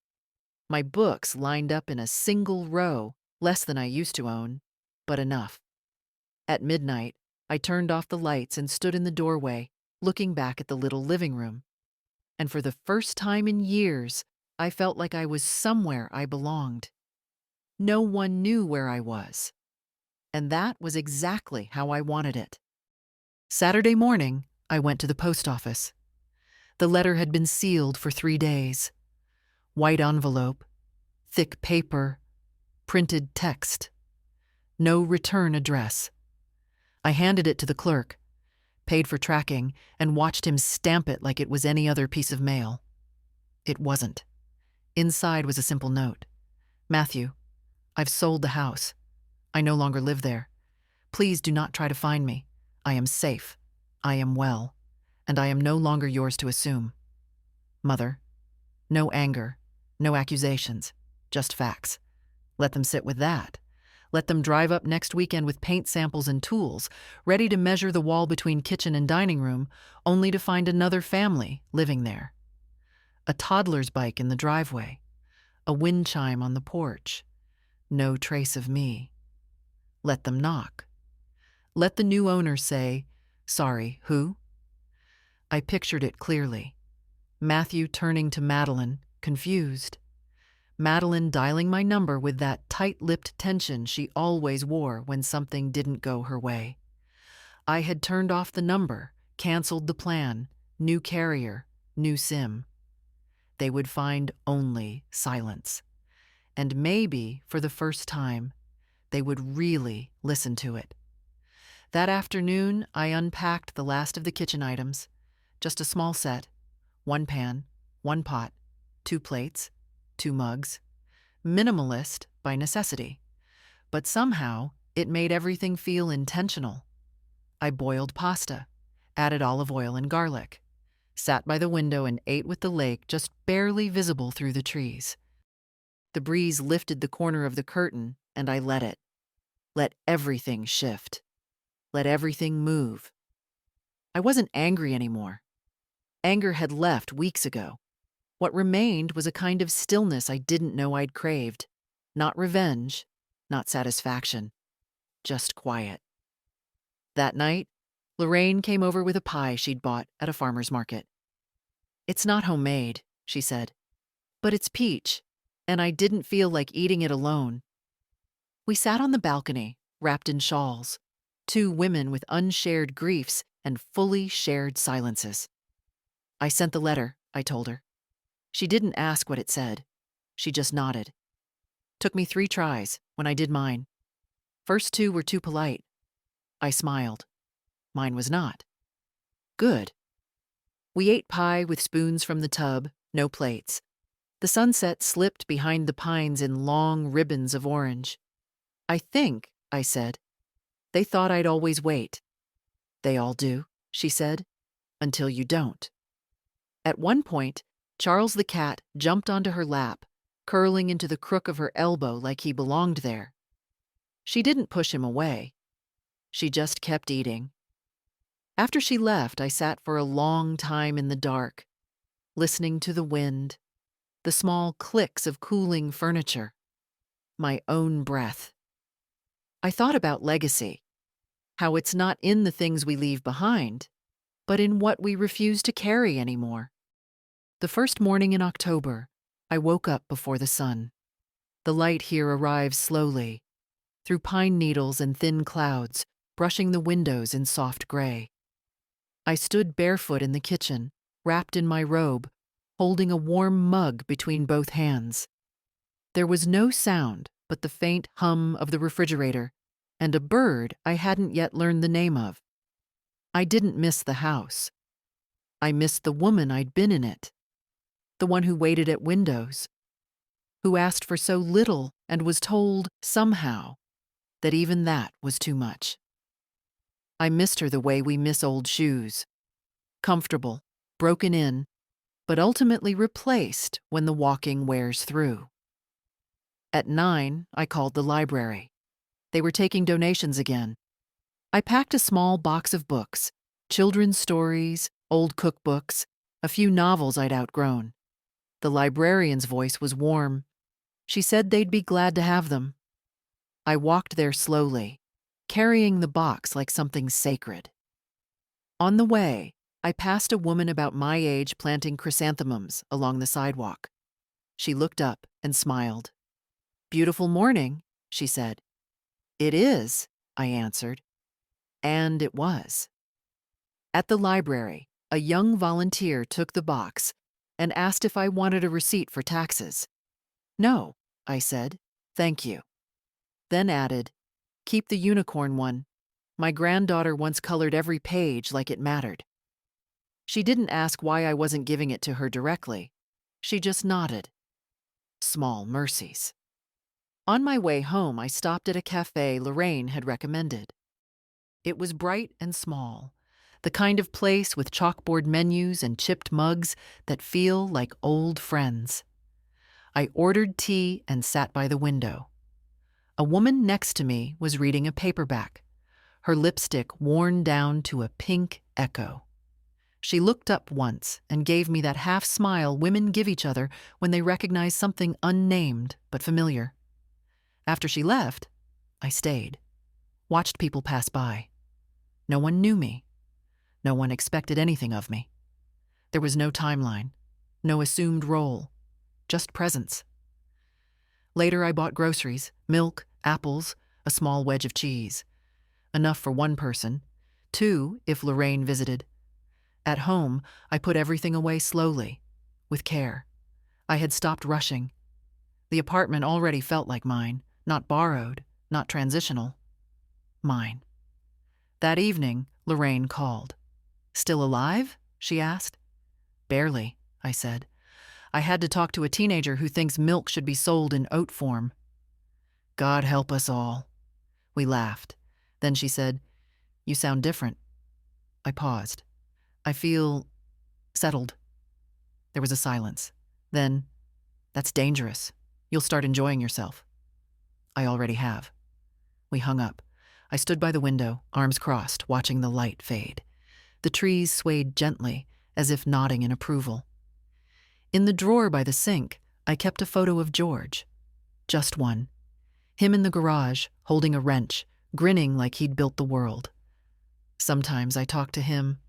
My books lined up in a single row, less than I used to own, but enough. At midnight, I turned off the lights and stood in the doorway, looking back at the little living room. And for the first time in years, I felt like I was somewhere I belonged. No one knew where I was. And that was exactly how I wanted it. Saturday morning, I went to the post office. The letter had been sealed for 3 days. White envelope, thick paper, printed text. No return address. I handed it to the clerk, paid for tracking, and watched him stamp it like it was any other piece of mail. It wasn't. Inside was a simple note. "Matthew, I've sold the house. I no longer live there. Please do not try to find me. I am safe. I am well. And I am no longer yours to assume. Mother." No anger, no accusations, just facts. Let them sit with that. Let them drive up next weekend with paint samples and tools, ready to measure the wall between kitchen and dining room, only to find another family living there. A toddler's bike in the driveway, a wind chime on the porch. No trace of me. Let them knock. Let the new owner say, "Sorry, who?" I pictured it clearly. Matthew turning to Madeline, confused. Madeline dialing my number with that tight-lipped tension she always wore when something didn't go her way. I had turned off the number, canceled the plan, new carrier, new SIM. They would find only silence. And maybe, for the first time, they would really listen to it. That afternoon, I unpacked the last of the kitchen items. Just a small set. 1 pan, 1 pot, 2 plates, 2 mugs. Minimalist by necessity. But somehow, it made everything feel intentional. I boiled pasta, added olive oil and garlic, sat by the window and ate with the lake just barely visible through the trees. The breeze lifted the corner of the curtain, and I let it. Let everything shift. Let everything move. I wasn't angry anymore. Anger had left weeks ago. What remained was a kind of stillness I didn't know I'd craved. Not revenge, not satisfaction, just quiet. That night, Lorraine came over with a pie she'd bought at a farmer's market. "It's not homemade," she said, "but it's peach, and I didn't feel like eating it alone." We sat on the balcony, wrapped in shawls, 2 women with unshared griefs and fully shared silences. "I sent the letter," I told her. She didn't ask what it said. She just nodded. "Took me 3 tries when I did mine. First two were too polite. I smiled. Mine was not. Good. We ate pie with spoons from the tub, no plates. The sunset slipped behind the pines in long ribbons of orange. I think, I said, they thought I'd always wait. They all do, she said, until you don't. At one point, Charles the cat jumped onto her lap, curling into the crook of her elbow like he belonged there. She didn't push him away. She just kept eating. After she left, I sat for a long time in the dark, listening to the wind, the small clicks of cooling furniture, my own breath. I thought about legacy, how it's not in the things we leave behind, but in what we refuse to carry anymore. The first morning in October, I woke up before the sun. The light here arrives slowly, through pine needles and thin clouds, brushing the windows in soft gray. I stood barefoot in the kitchen, wrapped in my robe, holding a warm mug between both hands. There was no sound but the faint hum of the refrigerator and a bird I hadn't yet learned the name of. I didn't miss the house. I missed the woman I'd been in it, the one who waited at windows, who asked for so little and was told, somehow, that even that was too much. I missed her the way we miss old shoes, comfortable, broken in, but ultimately replaced when the walking wears through. At 9, I called the library. They were taking donations again. I packed a small box of books, children's stories, old cookbooks, a few novels I'd outgrown. The librarian's voice was warm. She said they'd be glad to have them. I walked there slowly, carrying the box like something sacred. On the way, I passed a woman about my age planting chrysanthemums along the sidewalk. She looked up and smiled. "Beautiful morning," she said. "It is," I answered. And it was. At the library, a young volunteer took the box and asked if I wanted a receipt for taxes. "No," I said, "thank you." Then added, "Keep the unicorn one. My granddaughter once colored every page like it mattered." She didn't ask why I wasn't giving it to her directly. She just nodded. Small mercies. On my way home, I stopped at a cafe Lorraine had recommended. It was bright and small, the kind of place with chalkboard menus and chipped mugs that feel like old friends. I ordered tea and sat by the window. A woman next to me was reading a paperback, her lipstick worn down to a pink echo. She looked up once and gave me that half smile women give each other when they recognize something unnamed but familiar. After she left, I stayed, watched people pass by. No one knew me. No one expected anything of me. There was no timeline, no assumed role, just presence. Later, I bought groceries, milk, apples, a small wedge of cheese. Enough for one person, 2 if Lorraine visited. At home, I put everything away slowly, with care. I had stopped rushing. The apartment already felt like mine, not borrowed, not transitional. Mine. That evening, Lorraine called. "Still alive?" she asked. "Barely," I said. "I had to talk to a teenager who thinks milk should be sold in oat form." "God help us all." We laughed. Then she said, "You sound different." I paused. "I feel settled." There was a silence. Then, "That's dangerous. You'll start enjoying yourself." "I already have." We hung up. I stood by the window, arms crossed, watching the light fade. The trees swayed gently, as if nodding in approval. In the drawer by the sink, I kept a photo of George. Just one. Him in the garage, holding a wrench, grinning like he'd built the world. Sometimes I talked to him.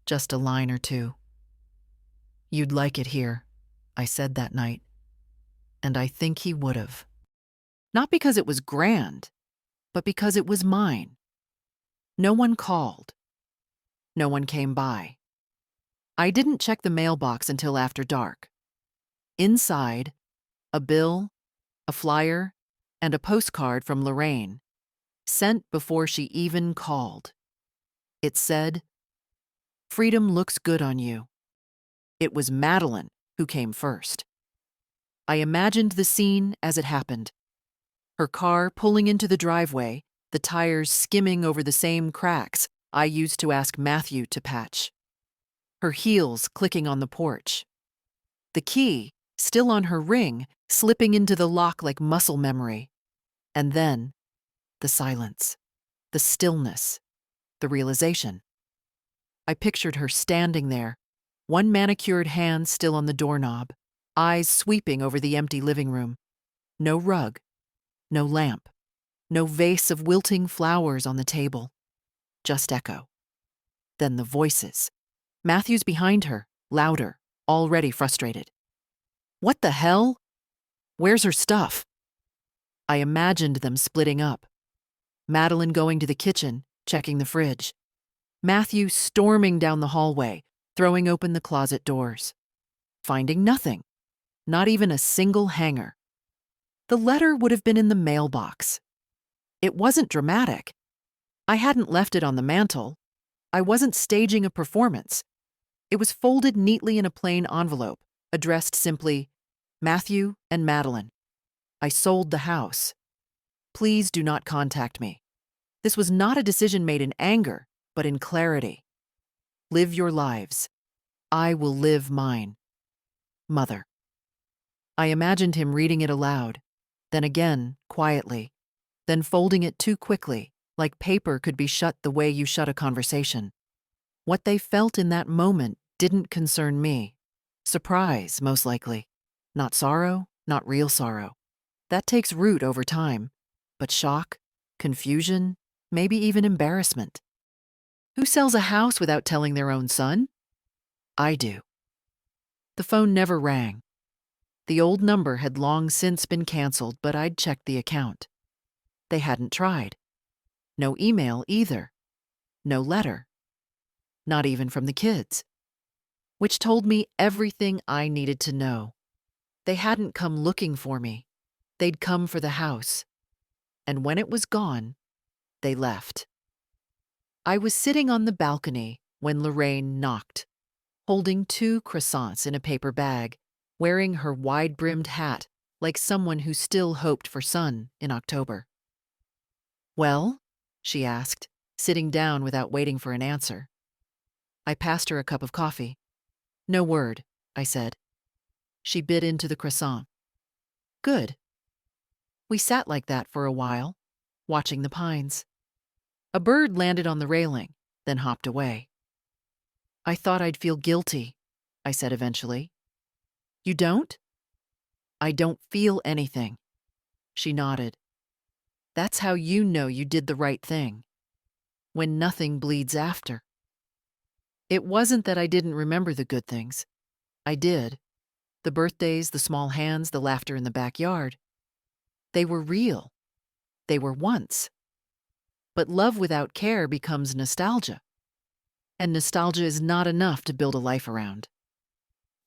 Just a line or two. "You'd like it here," I said that night. And I think he would have. Not because it was grand, but because it was mine. No one called. No one came by. I didn't check the mailbox until after dark. Inside, a bill, a flyer, and a postcard from Lorraine. sent before she even called. It said, "Freedom looks good on you." It was Madeline who came first. I imagined the scene as it happened. Her car pulling into the driveway, the tires skimming over the same cracks I used to ask Matthew to patch. Her heels clicking on the porch. The key, still on her ring, slipping into the lock like muscle memory. And then, the silence, the stillness, the realization. I pictured her standing there, one manicured hand still on the doorknob, eyes sweeping over the empty living room. No rug, no lamp, no vase of wilting flowers on the table. Just echo. Then the voices. Matthew's behind her, louder, already frustrated. "What the hell? Where's her stuff?" I imagined them splitting up. Madeline going to the kitchen, checking the fridge. Matthew storming down the hallway, throwing open the closet doors. Finding nothing, not even a single hanger. The letter would have been in the mailbox. It wasn't dramatic. I hadn't left it on the mantel. I wasn't staging a performance. It was folded neatly in a plain envelope, addressed simply, "Matthew and Madeline. I sold the house. Please do not contact me." This was not a decision made in anger, but in clarity. Live your lives. I will live mine. Mother. I imagined him reading it aloud, then again, quietly, then folding it too quickly, like paper could be shut the way you shut a conversation. What they felt in that moment didn't concern me. Surprise, most likely. Not sorrow, not real sorrow. That takes root over time. But shock, confusion, maybe even embarrassment. Who sells a house without telling their own son? I do. The phone never rang. The old number had long since been canceled, but I'd checked the account. They hadn't tried. No email either. No letter. Not even from the kids. Which told me everything I needed to know. They hadn't come looking for me. They'd come for the house. And when it was gone, they left. I was sitting on the balcony when Lorraine knocked, holding 2 croissants in a paper bag, wearing her wide-brimmed hat like someone who still hoped for sun in October. "Well?" she asked, sitting down without waiting for an answer. I passed her a cup of coffee. "No word," I said. She bit into the croissant. "Good." We sat like that for a while, watching the pines. A bird landed on the railing, then hopped away. "I thought I'd feel guilty," I said eventually. "You don't?" "I don't feel anything." She nodded. "That's how you know you did the right thing. When nothing bleeds after." It wasn't that I didn't remember the good things. I did. The birthdays, the small hands, the laughter in the backyard. They were real. They were once. But love without care becomes nostalgia. And nostalgia is not enough to build a life around.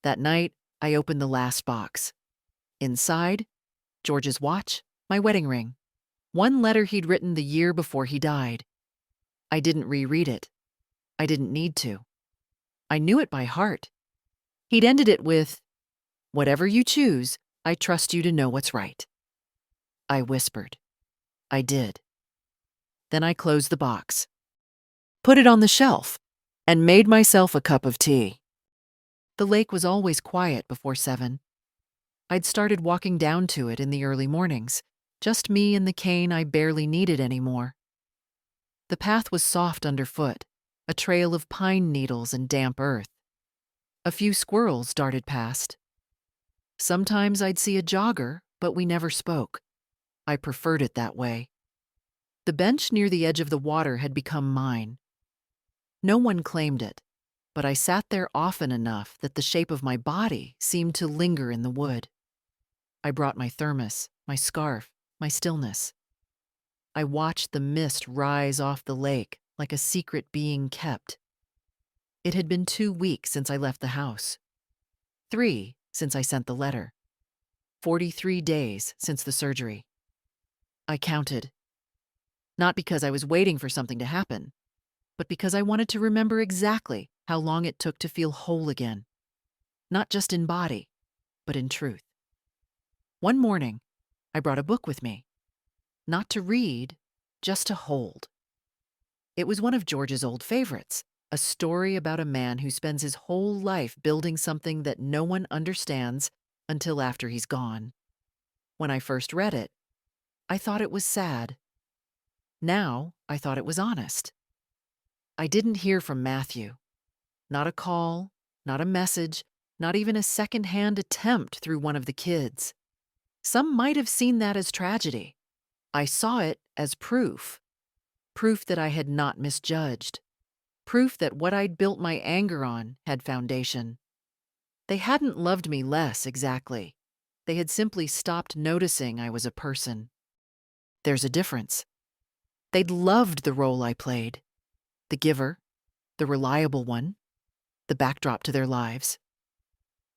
That night, I opened the last box. Inside, George's watch, my wedding ring. One letter he'd written the year before he died. I didn't reread it. I didn't need to. I knew it by heart. He'd ended it with, "Whatever you choose, I trust you to know what's right." I whispered. I did. Then I closed the box, put it on the shelf, and made myself a cup of tea. The lake was always quiet before 7. I'd started walking down to it in the early mornings, just me and the cane I barely needed anymore. The path was soft underfoot, a trail of pine needles and damp earth. A few squirrels darted past. Sometimes I'd see a jogger, but we never spoke. I preferred it that way. The bench near the edge of the water had become mine. No one claimed it, but I sat there often enough that the shape of my body seemed to linger in the wood. I brought my thermos, my scarf, my stillness. I watched the mist rise off the lake like a secret being kept. It had been 2 weeks since I left the house. 3 since I sent the letter. 43 days since the surgery. I counted. Not because I was waiting for something to happen, but because I wanted to remember exactly how long it took to feel whole again, not just in body, but in truth. One morning, I brought a book with me, not to read, just to hold. It was one of George's old favorites, a story about a man who spends his whole life building something that no one understands until after he's gone. When I first read it, I thought it was sad. Now, I thought it was honest. I didn't hear from Matthew. Not a call, not a message, not even a second-hand attempt through one of the kids. Some might have seen that as tragedy. I saw it as proof. Proof that I had not misjudged. Proof that what I'd built my anger on had foundation. They hadn't loved me less, exactly. They had simply stopped noticing I was a person. There's a difference. They'd loved the role I played. The giver, the reliable one, the backdrop to their lives.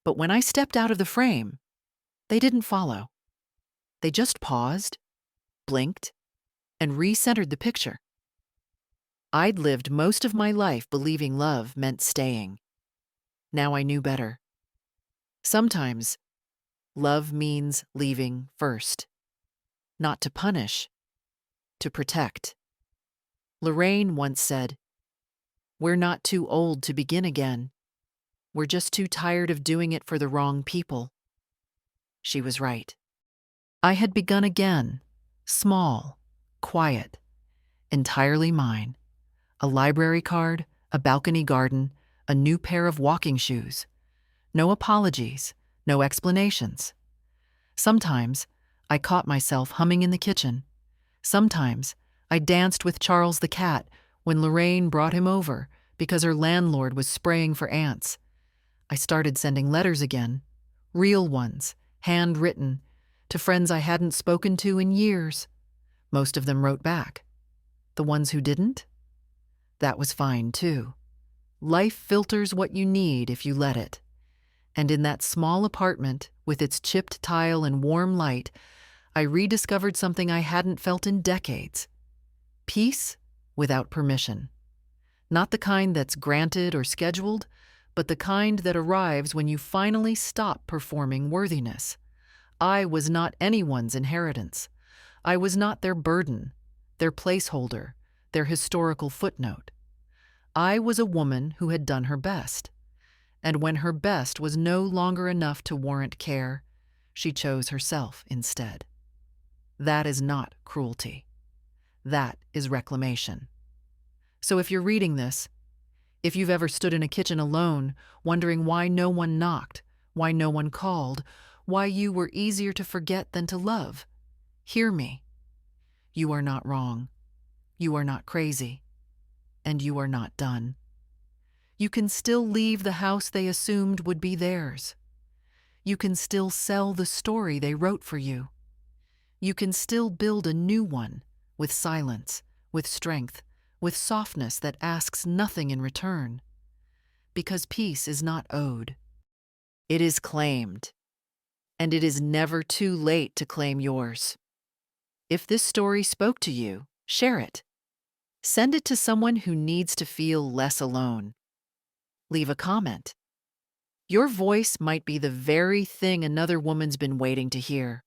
But when I stepped out of the frame, they didn't follow. They just paused, blinked, and recentered the picture. I'd lived most of my life believing love meant staying. Now I knew better. Sometimes, love means leaving first. Not to punish, to protect. Lorraine once said, "We're not too old to begin again. We're just too tired of doing it for the wrong people." She was right. I had begun again, small, quiet, entirely mine. A library card, a balcony garden, a new pair of walking shoes. No apologies, no explanations. Sometimes I caught myself humming in the kitchen. Sometimes I danced with Charles the cat when Lorraine brought him over because her landlord was spraying for ants. I started sending letters again, real ones, handwritten, to friends I hadn't spoken to in years. Most of them wrote back. The ones who didn't? That was fine, too. Life filters what you need if you let it. And in that small apartment, with its chipped tile and warm light, I rediscovered something I hadn't felt in decades. Peace without permission. Not the kind that's granted or scheduled, but the kind that arrives when you finally stop performing worthiness. I was not anyone's inheritance. I was not their burden, their placeholder, their historical footnote. I was a woman who had done her best. And when her best was no longer enough to warrant care, she chose herself instead. That is not cruelty. That is reclamation. So if you're reading this, if you've ever stood in a kitchen alone, wondering why no one knocked, why no one called, why you were easier to forget than to love, hear me. You are not wrong. You are not crazy. And you are not done. You can still leave the house they assumed would be theirs. You can still sell the story they wrote for you. You can still build a new one with silence, with strength, with softness that asks nothing in return. Because peace is not owed. It is claimed. And it is never too late to claim yours. If this story spoke to you, share it. Send it to someone who needs to feel less alone. Leave a comment. Your voice might be the very thing another woman's been waiting to hear.